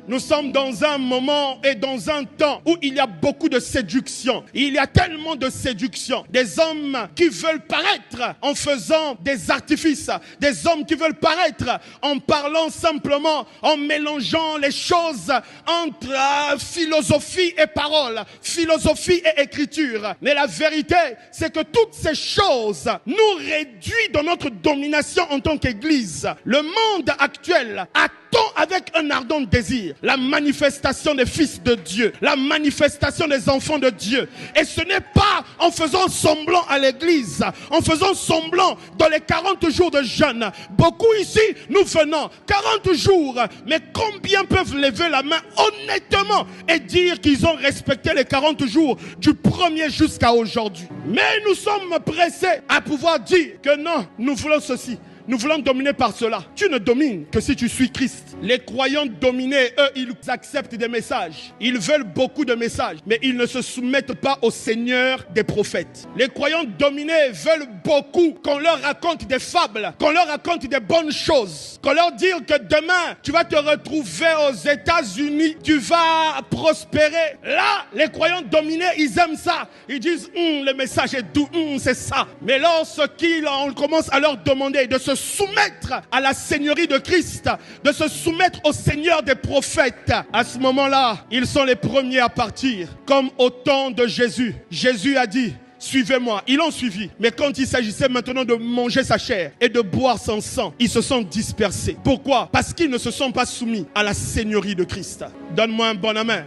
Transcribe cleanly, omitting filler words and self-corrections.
Nous sommes dans un moment et dans un temps où il y a beaucoup de séduction. Il y a tellement de séduction. Des hommes qui veulent paraître en faisant des artifices. Des hommes qui veulent paraître en parlant simplement, en mélangeant les choses entre philosophie et parole, philosophie et écriture. Mais la vérité, c'est que toutes ces choses nous réduisent dans notre domination en tant qu'Église. Le monde actuel attend avec un ardent désir la manifestation des fils de Dieu, la manifestation des enfants de Dieu. Et ce n'est pas en faisant semblant à l'église, en faisant semblant dans les 40 jours de jeûne. Beaucoup ici, nous venons 40 jours, mais combien peuvent lever la main honnêtement et dire qu'ils ont respecté les 40 jours du premier jusqu'à aujourd'hui? Mais nous sommes pressés à pouvoir dire que non, nous voulons ceci. Nous voulons dominer par cela. Tu ne domines que si tu suis Christ. Les croyants dominés, eux, ils acceptent des messages. Ils veulent beaucoup de messages, mais ils ne se soumettent pas au Seigneur des prophètes. Les croyants dominés veulent beaucoup qu'on leur raconte des fables, qu'on leur raconte des bonnes choses, qu'on leur dise que demain, tu vas te retrouver aux États-Unis, tu vas prospérer. Là, les croyants dominés, ils aiment ça. Ils disent, le message est doux, c'est ça. Mais lorsqu'on commence à leur demander de se soumettre à la seigneurie de Christ, de se soumettre au Seigneur des prophètes, à ce moment-là, ils sont les premiers à partir. Comme au temps de Jésus. Jésus a dit, suivez-moi. Ils l'ont suivi. Mais quand il s'agissait maintenant de manger sa chair et de boire son sang, ils se sont dispersés. Pourquoi? Parce qu'ils ne se sont pas soumis à la seigneurie de Christ. Donne-moi un bon amen.